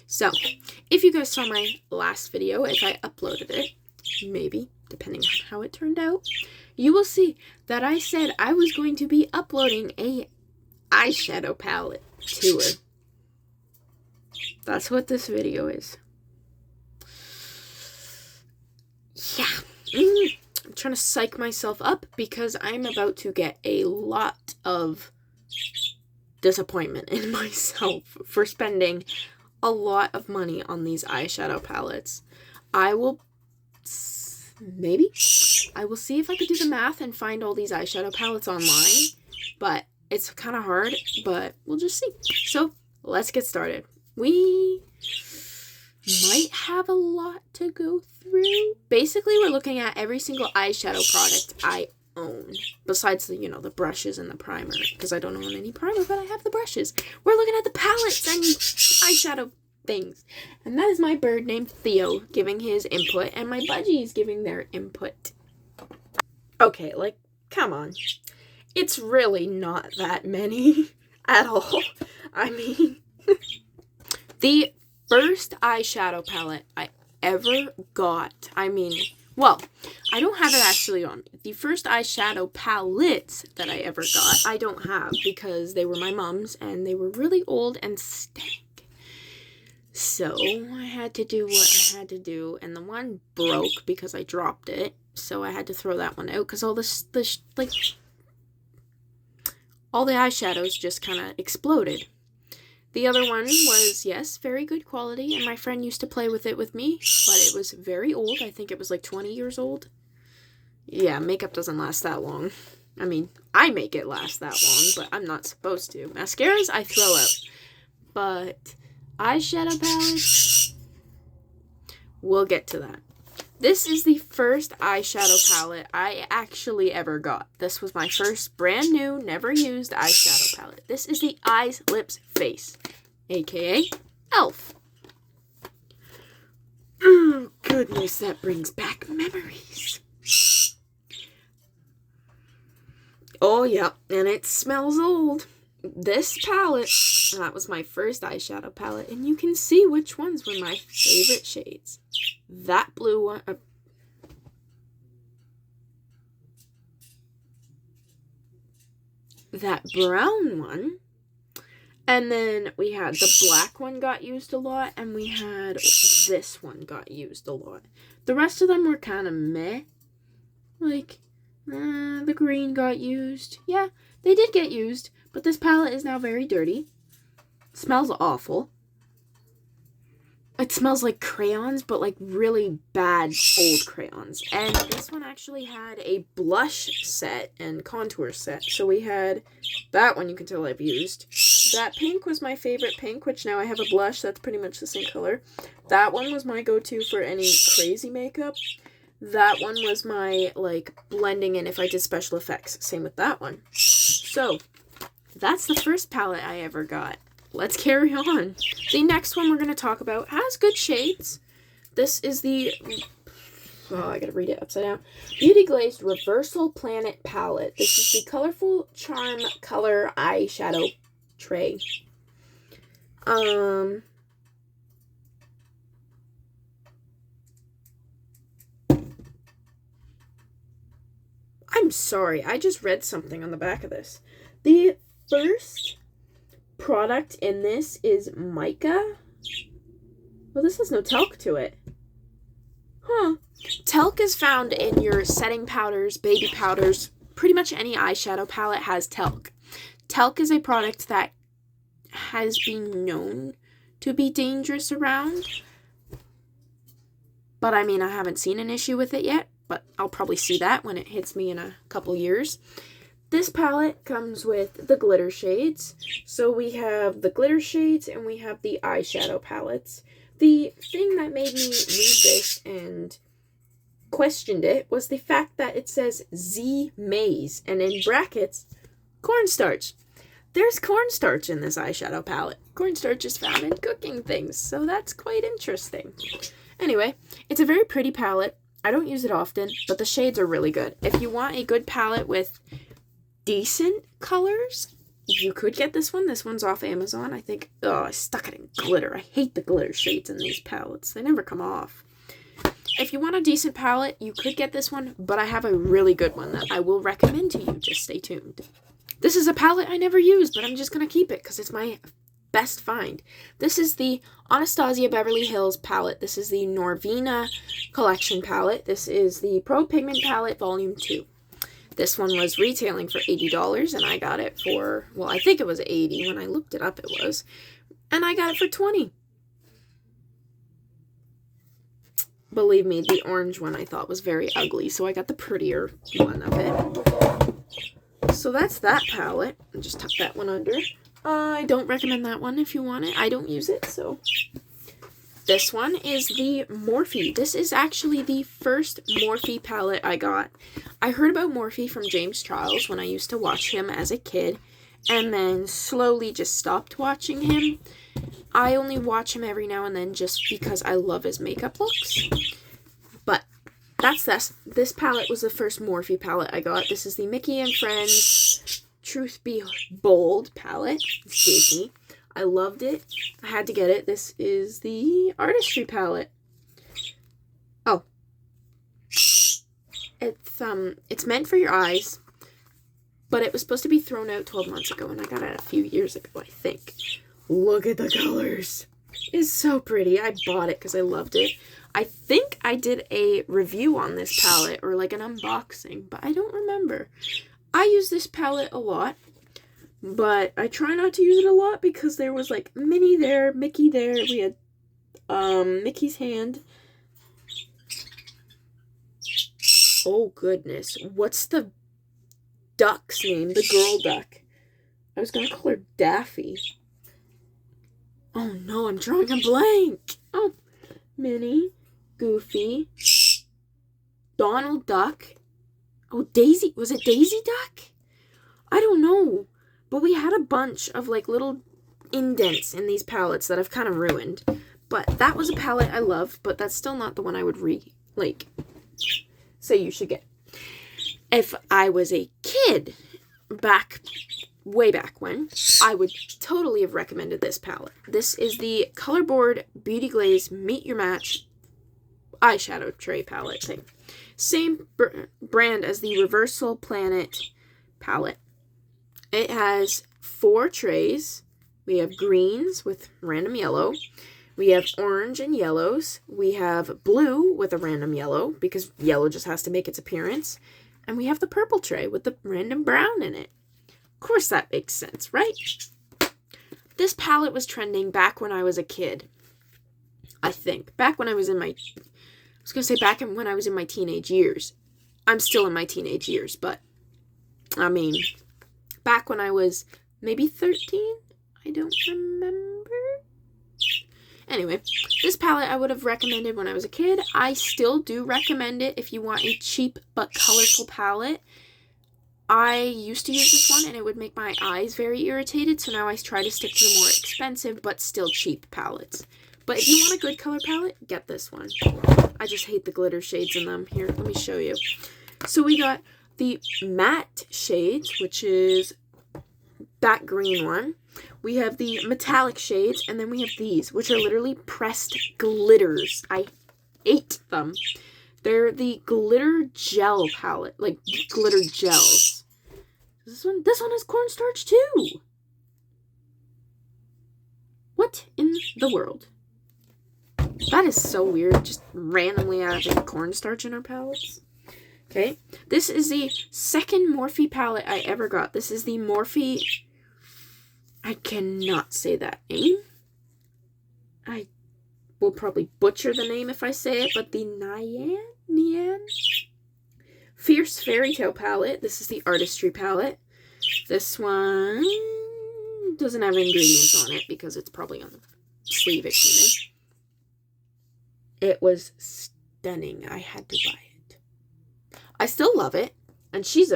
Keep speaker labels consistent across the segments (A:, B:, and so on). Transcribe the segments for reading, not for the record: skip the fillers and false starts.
A: So, if you guys saw my last video, if I uploaded it, maybe, depending on how it turned out, you will see that I said I was going to be uploading a eyeshadow palette tour. That's what this video is. Yeah. I'm trying to psych myself up because I'm about to get a lot of disappointment in myself for spending a lot of money on these eyeshadow palettes. I will see if I could do the math and find all these eyeshadow palettes online, but it's kind of hard, but we'll just see. So let's get started. We might have a lot to go through. Basically, we're looking at every single eyeshadow product I own, besides the, the brushes and the primer, because I don't own any primer, but I have the brushes. We're looking at the palettes and eyeshadow things, and that is my bird named Theo giving his input, and my budgies giving their input. Okay, come on. It's really not that many at all. I mean, the first eyeshadow palette I ever got, I don't have it actually on me. The first eyeshadow palettes that I ever got, I don't have because they were my mom's and they were really old and stank. So I had to do what I had to do, and the one broke because I dropped it, so I had to throw that one out because all all the eyeshadows just kind of exploded. The other one was, yes, very good quality, and my friend used to play with it with me, but it was very old. I think it was 20 years old. Yeah, makeup doesn't last that long. I mean, I make it last that long, but I'm not supposed to. Mascaras, I throw out. But eyeshadow palettes, we'll get to that. This is the first eyeshadow palette I actually ever got. This was my first brand new, never used eyeshadow palette. This is the Eyes, Lips, Face, aka e.l.f. Oh, goodness, that brings back memories. Oh, yeah, and it smells old. This palette, that was my first eyeshadow palette, and you can see which ones were my favorite shades. That blue one, that brown one, and then we had the black one got used a lot, and we had this one got used a lot. The rest of them were kind of meh. The green got used. Yeah, they did get used, but this palette is now very dirty. Smells awful. It smells like crayons, but really bad old crayons. And this one actually had a blush set and contour set. So we had that one, you can tell I've used. That pink was my favorite pink, which now I have a blush that's pretty much the same color. That one was my go-to for any crazy makeup. That one was my, blending in if I did special effects. Same with that one. So, that's the first palette I ever got. Let's carry on. The next one we're going to talk about has good shades. This is the, I gotta read it upside down. Beauty Glazed Reversal Planet Palette. This is the Colorful Charm Color Eyeshadow Tray. I'm sorry, I just read something on the back of this. The first product in this is mica. Well, this has no talc to it. Huh. Talc is found in your setting powders, baby powders. Pretty much any eyeshadow palette has talc. Talc is a product that has been known to be dangerous around. But I haven't seen an issue with it yet. But I'll probably see that when it hits me in a couple years. This palette comes with the glitter shades. So we have the glitter shades and we have the eyeshadow palettes. The thing that made me read this and questioned it was the fact that it says Z Maze and in brackets, cornstarch. There's cornstarch in this eyeshadow palette. Cornstarch is found in cooking things, so that's quite interesting. Anyway, it's a very pretty palette. I don't use it often, but the shades are really good. If you want a good palette with decent colors, you could get this one. This one's off Amazon. I think, I stuck it in glitter. I hate the glitter shades in these palettes. They never come off. If you want a decent palette, you could get this one, but I have a really good one that I will recommend to you. Just stay tuned. This is a palette I never used, but I'm just going to keep it because it's my best find. This is the Anastasia Beverly Hills palette. This is the Norvina Collection palette. This is the Pro Pigment palette Volume 2. This one was retailing for $80, and I got it for, well, I think it was $80. When I looked it up, it was. And I got it for $20. Believe me, the orange one I thought was very ugly, so I got the prettier one of it. So that's that palette. I'll just tuck that one under. I don't recommend that one if you want it. I don't use it, so. This one is the Morphe. This is actually the first Morphe palette I got. I heard about Morphe from James Charles when I used to watch him as a kid, and then slowly just stopped watching him. I only watch him every now and then just because I love his makeup looks. But that's this. This palette was the first Morphe palette I got. This is the Mickey and Friends Truth Be Bold palette. It's Disney. I loved it. I had to get it. This is the Artistry palette. Oh. It's meant for your eyes, but it was supposed to be thrown out 12 months ago, and I got it a few years ago, I think. Look at the colors. It's so pretty. I bought it because I loved it. I think I did a review on this palette, or like an unboxing, but I don't remember. I use this palette a lot, but I try not to use it a lot because there was like Minnie there, Mickey there. We had Mickey's hand. Oh goodness. What's the duck's name? The girl duck. I was going to call her Daffy. Oh no, I'm drawing a blank. Oh, Minnie, Goofy, Donald Duck. Oh, Daisy. Was it Daisy Duck? I don't know. But we had a bunch of like little indents in these palettes that I've kind of ruined. But that was a palette I loved, but that's still not the one I would say you should get. If I was a kid way back when, I would totally have recommended this palette. This is the Colorboard Beauty Glaze Meet Your Match eyeshadow tray palette thing. Same brand as the Reversal Planet palette. It has 4 trays. We have greens with random yellow. We have orange and yellows. We have blue with a random yellow, because yellow just has to make its appearance. And we have the purple tray with the random brown in it. Of course that makes sense, right? This palette was trending back when I was a kid. I think. Back when I was in my teenage years. I'm still in my teenage years, but I mean, back when I was maybe 13? I don't remember. Anyway, this palette I would have recommended when I was a kid. I still do recommend it if you want a cheap but colorful palette. I used to use this one and it would make my eyes very irritated, so now I try to stick to the more expensive but still cheap palettes. But if you want a good color palette, get this one. I just hate the glitter shades in them. Here, let me show you. So we got the matte shades, which is that green one. We have the metallic shades, and then we have these, which are literally pressed glitters. I hate them. They're the glitter gel palette, like glitter gels. This one has cornstarch too. What in the world? That is so weird, just randomly adding cornstarch in our palettes. Okay, this is the second Morphe palette I ever got. This is the Morphe, I cannot say that name. I will probably butcher the name if I say it, but the Nyan Fierce Fairy Tale palette. This is the Artistry palette. This one doesn't have ingredients on it because it's probably on the sleeve it came in. It was stunning. I had to buy it. I still love it, and she's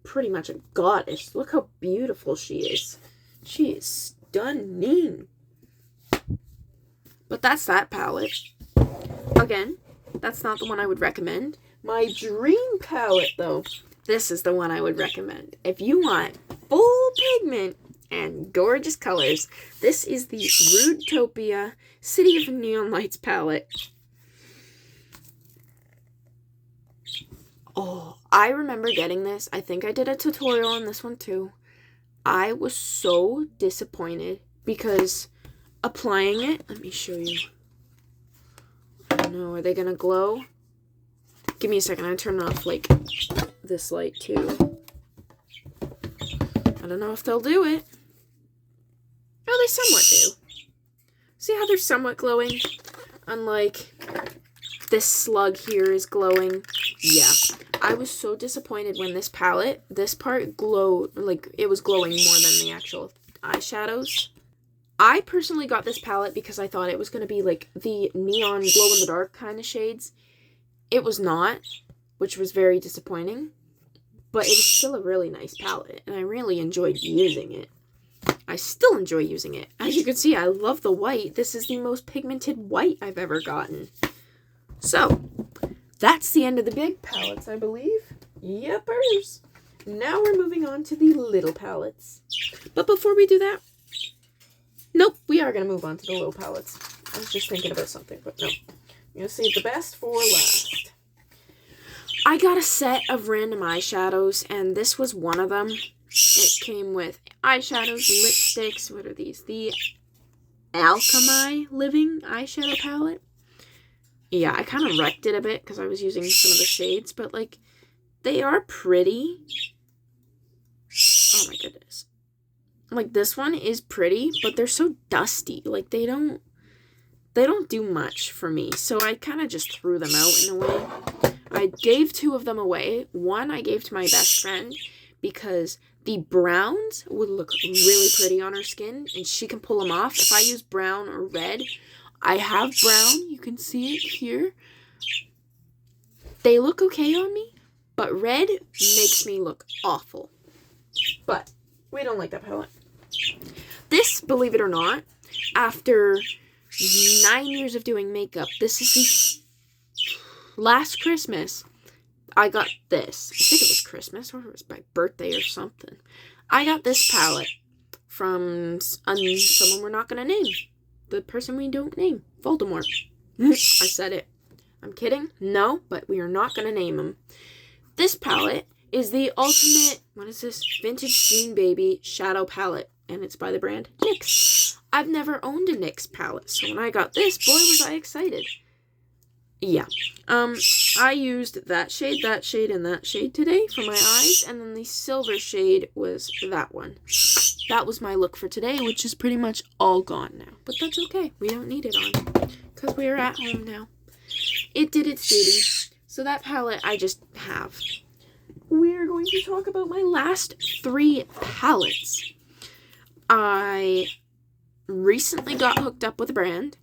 A: pretty much a goddess. Look how beautiful she is. She is stunning. But that's that palette. Again, that's not the one I would recommend. My dream palette, though, this is the one I would recommend. If you want full pigment and gorgeous colors. This is the Rudetopia City of Neon Lights palette. Oh, I remember getting this. I think I did a tutorial on this one too. I was so disappointed because applying it, let me show you. I don't know, are they gonna glow? Give me a second, I turn off like this light too. I don't know if they'll do it. Oh, they somewhat do. See how they're somewhat glowing? Unlike this slug here is glowing. Yeah. I was so disappointed when this palette, this part glowed, like it was glowing more than the actual eyeshadows. I personally got this palette because I thought it was going to be like the neon glow-in-the-dark kind of shades. It was not, which was very disappointing. But it was still a really nice palette, and I really enjoyed using it. I still enjoy using it. As you can see, I love the white. This is the most pigmented white I've ever gotten. So, that's the end of the big palettes, I believe. Yepers. Now we're moving on to the little palettes. But before we do that, nope, we are going to move on to the little palettes. I was just thinking about something, but no. I'm going to save the best for last. I got a set of random eyeshadows, and this was one of them. It came with eyeshadows, lipsticks. What are these? The Alchemy Living eyeshadow palette. Yeah, I kind of wrecked it a bit because I was using some of the shades, but, like, they are pretty. Oh, my goodness. Like, this one is pretty, but they're so dusty. Like, they don't do much for me, so I kind of just threw them out in a way. I gave 2 of them away. One I gave to my best friend because the browns would look really pretty on her skin, and she can pull them off. If I use brown or red, I have brown. You can see it here. They look okay on me, but red makes me look awful. But we don't like that palette. This, believe it or not, after 9 years of doing makeup, this is the last Christmas I got this. I think it was Christmas or it was my birthday or something. I got this palette from someone we're not going to name. The person we don't name. Voldemort. I said it. I'm kidding. No, but we are not going to name him. This palette is the ultimate, what is this? Vintage Jean Baby Shadow Palette. And it's by the brand NYX. I've never owned a NYX palette, so when I got this, boy was I excited. Yeah. I used that shade, and that shade today for my eyes, and then the silver shade was that one. That was my look for today, which is pretty much all gone now. But that's okay. We don't need it on, because we are at home now. It did its duty. So that palette I just have. We're going to talk about my last 3 palettes. I recently got hooked up with a brand,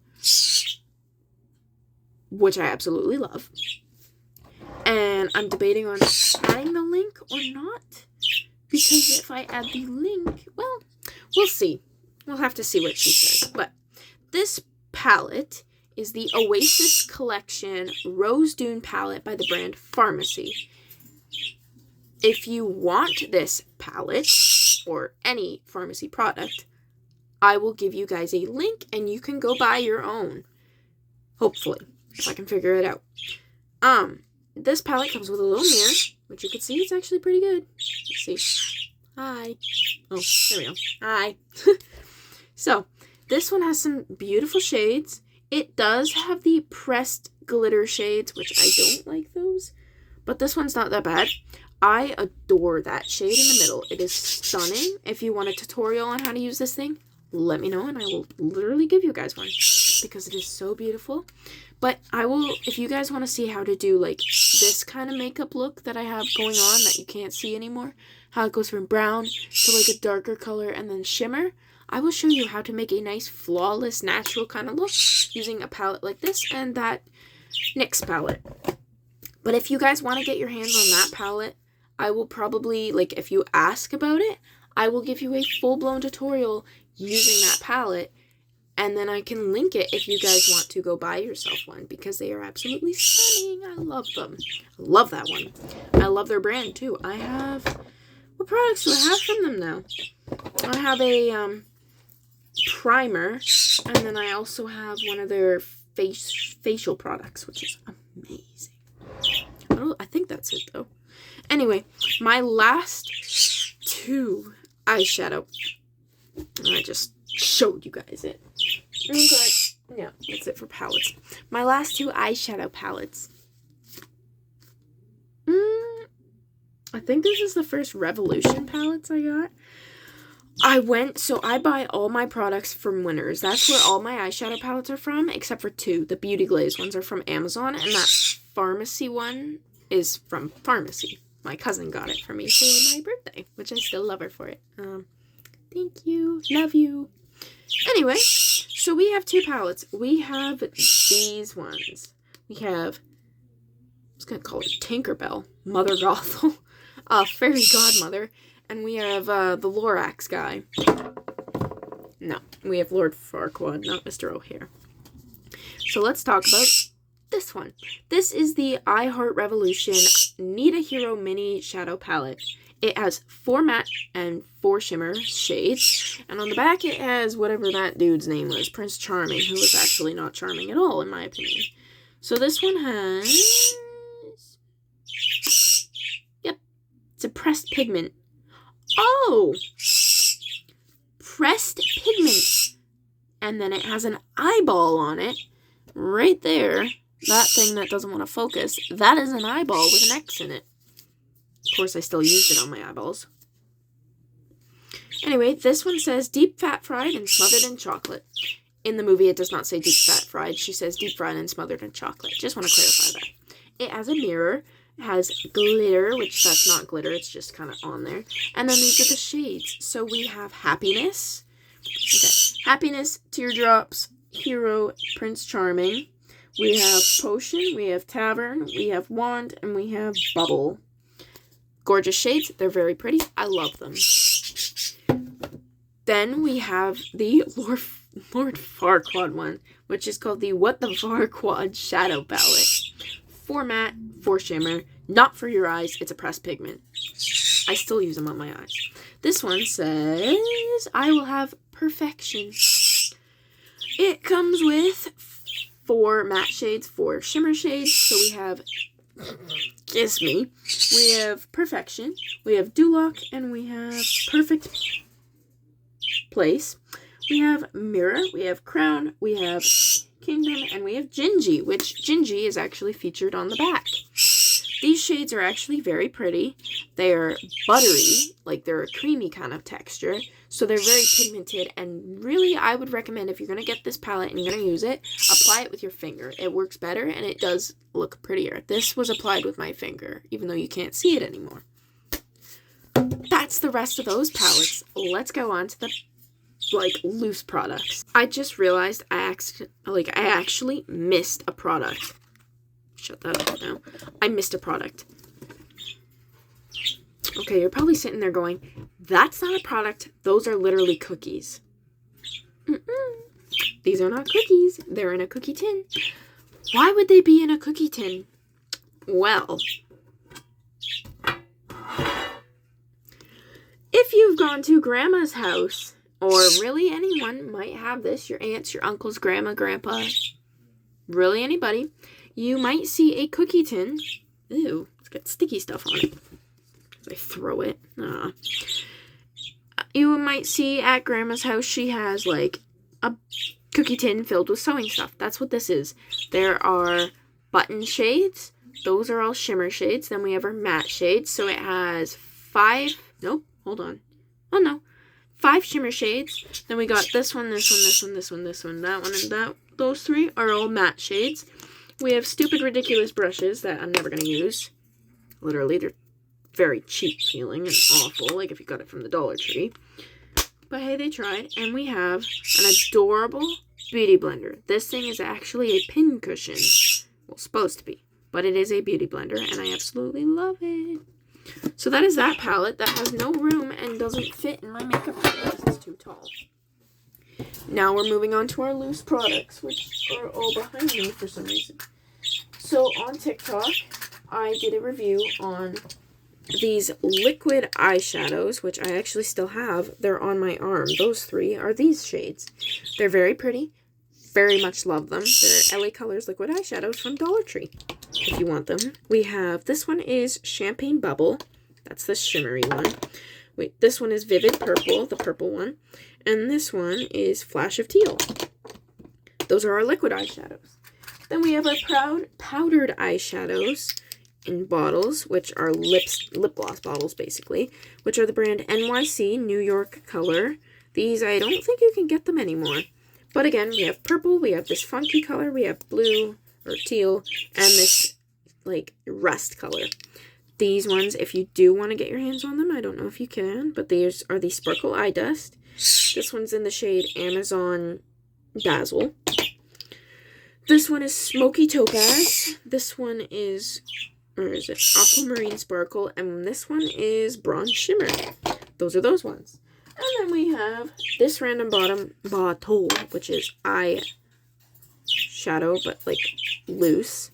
A: which I absolutely love. And I'm debating on adding the link or not. Because if I add the link, well, we'll see. We'll have to see what she says. But this palette is the Oasis Collection Rose Dune palette by the brand Pharmacy. If you want this palette, or any pharmacy product, I will give you guys a link and you can go buy your own. Hopefully, if I can figure it out. This palette comes with a little mirror, which you can see it's actually pretty good. Let's see. Hi. Oh, there we go. Hi. So, this one has some beautiful shades. It does have the pressed glitter shades, which I don't like those. But this one's not that bad. I adore that shade in the middle. It is stunning. If you want a tutorial on how to use this thing, let me know and I will literally give you guys one because it is so beautiful. But I will, if you guys want to see how to do like this kind of makeup look that I have going on that you can't see anymore, how it goes from brown to like a darker color and then shimmer, I will show you how to make a nice flawless natural kind of look using a palette like this and that NYX palette. But if you guys want to get your hands on that palette, I will probably, like, if you ask about it, I will give you a full-blown tutorial using that palette, and then I can link it if you guys want to go buy yourself one, because they are absolutely stunning. I love them. I love that one. I love their brand, too. I have What products do I have from them now? I have a primer, and then I also have one of their facial products, which is amazing. I think that's it, though. Anyway, my last 2 eyeshadow. I just showed you guys it. Okay. Yeah, that's it for palettes. My last 2 eyeshadow palettes. I think this is the first Revolution palettes I got. I buy all my products from Winners. That's where all my eyeshadow palettes are from, except for 2. The Beauty Glaze ones are from Amazon, and that Pharmacy one is from Pharmacy. My cousin got it for me for my birthday, which I still love her for it. Thank you. Love you. Anyway, so we have 2 palettes. We have these ones. We have, I was going to call it Tinkerbell, Mother Gothel, Fairy Godmother, and we have the Lorax guy. No, we have Lord Farquaad, not Mr. O'Hare. So let's talk about this one. This is the I Heart Revolution Need a Hero Mini Shadow Palette. It has 4 matte and 4 shimmer shades. And on the back it has whatever that dude's name was, Prince Charming, who was actually not charming at all, in my opinion. So this one has... Yep. It's a pressed pigment. Oh! Pressed pigment. And then it has an eyeball on it. Right there. That thing that doesn't want to focus. That is an eyeball with an X in it. Of course, I still used it on my eyeballs. Anyway, this one says deep fat fried and smothered in chocolate. In the movie, it does not say deep fat fried. She says deep fried and smothered in chocolate. Just want to clarify that. It has a mirror. It has glitter, which that's not glitter. It's just kind of on there. And then these are the shades. So we have happiness. Okay. Happiness, teardrops, hero, Prince Charming. We have potion. We have tavern. We have wand. And we have bubble. Gorgeous shades. They're very pretty. I love them. Then we have the Lord Farquaad one, which is called the What the Farquaad Shadow Palette. 4 matte, 4 shimmer. Not for your eyes. It's a pressed pigment. I still use them on my eyes. This one says, I will have perfection. It comes with 4 matte shades, 4 shimmer shades. So we have... Kiss me. We have Perfection, we have Duloc, and we have Perfect Place. We have Mirror, we have Crown, we have Kingdom, and we have Gingy, which Gingy is actually featured on the back. These shades are actually very pretty. They are buttery, like they're a creamy kind of texture. So they're very pigmented, and really I would recommend if you're going to get this palette and you're going to use it, apply it with your finger. It works better and it does look prettier. This was applied with my finger, even though you can't see it anymore. That's the rest of those palettes. Let's go on to the loose products. I just realized I actually missed a product. Shut that up now. I missed a product. Okay, you're probably sitting there going, that's not a product. Those are literally cookies. These are not cookies. They're in a cookie tin. Why would they be in a cookie tin? Well, if you've gone to grandma's house, or really anyone might have this, your aunts, your uncles, grandma, grandpa, really anybody, you might see a cookie tin. Ew, it's got sticky stuff on it. I throw it. You might see at grandma's house, she has like a cookie tin filled with sewing stuff. That's what this is. There are button shades. Those are all shimmer shades. Then we have our matte shades. So it has 5 shimmer shades. Then we got this one, this one, this one, this one, this one, that one, and that. Those 3 are all matte shades. We have stupid, ridiculous brushes that I'm never going to use. Literally, they're very cheap feeling and awful, like if you got it from the Dollar Tree. But hey, they tried. And we have an adorable beauty blender. This thing is actually a pin cushion. Well, supposed to be. But it is a beauty blender, and I absolutely love it. So that is that palette that has no room and doesn't fit in my makeup bag because it's too tall. Now we're moving on to our loose products, which are all behind me for some reason. So on TikTok, I did a review on these liquid eyeshadows, which I actually still have. They're on my arm. Those 3 are these shades. They're very pretty. Very much love them. They're LA Colors liquid eyeshadows from Dollar Tree, if you want them. We have, this one is Champagne Bubble. That's the shimmery one. Wait, this one is Vivid Purple, the purple one. And this one is Flash of Teal. Those are our liquid eyeshadows. Then we have our powdered eyeshadows in bottles, which are lip gloss bottles, basically, which are the brand NYC New York Color. These, I don't think you can get them anymore. But again, we have purple, we have this funky color, we have blue or teal, and this like rust color. These ones, if you do want to get your hands on them, I don't know if you can, but these are the Sparkle Eye Dust. This one's in the shade Amazon Dazzle. This one is Smoky Topaz. This one is, where is it? Aquamarine Sparkle, and this one is Bronze Shimmer. Those are those ones. And then we have this random bottle, which is eye shadow, but like loose.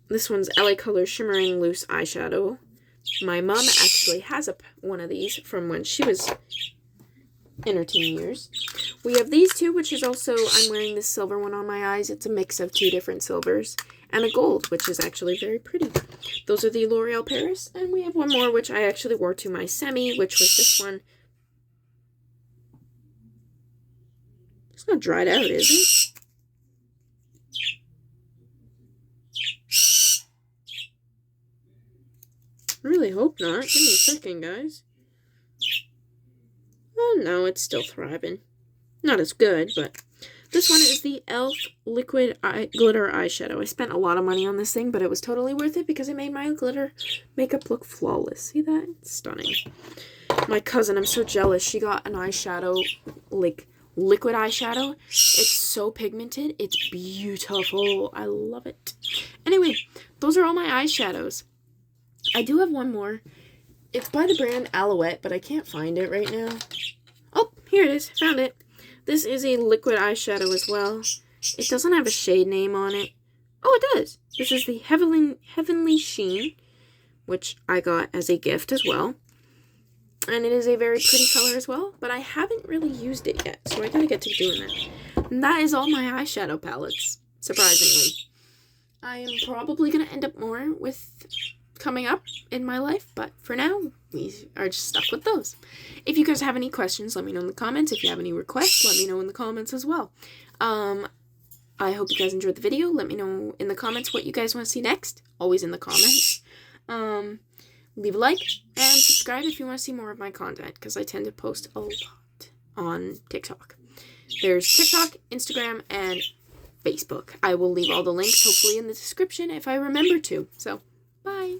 A: This one's LA Colors Shimmering Loose Eyeshadow. My mom actually has one of these from when she was in her teen years. We have these 2, which is also, I'm wearing this silver one on my eyes. It's a mix of 2 different silvers. And a gold, which is actually very pretty. Those are the L'Oreal Paris. And we have one more, which I actually wore to my semi, which was this one. It's not dried out, is it? I really hope not. Give me a second, guys. Oh, no, it's still thriving. Not as good, but this one is the e.l.f. Liquid Glitter Eyeshadow. I spent a lot of money on this thing, but it was totally worth it because it made my glitter makeup look flawless. See that? It's stunning. My cousin, I'm so jealous. She got an eyeshadow, like, liquid eyeshadow. It's so pigmented. It's beautiful. I love it. Anyway, those are all my eyeshadows. I do have one more. It's by the brand Alouette, but I can't find it right now. Oh, here it is. Found it. This is a liquid eyeshadow as well. It doesn't have a shade name on it. Oh, it does. This is the Heavenly Sheen, which I got as a gift as well. And it is a very pretty color as well, but I haven't really used it yet, so I gotta get to doing that. And that is all my eyeshadow palettes, surprisingly. I am probably gonna end up more with coming up in my life, but for now, we are just stuck with those. If you guys have any questions, let me know in the comments. If you have any requests, let me know in the comments as well. I hope you guys enjoyed the video. Let me know in the comments what you guys want to see next. Always in the comments. Leave a like and subscribe if you want to see more of my content, because I tend to post a lot on TikTok. There's TikTok, Instagram, and Facebook. I will leave all the links hopefully in the description if I remember to. So, bye!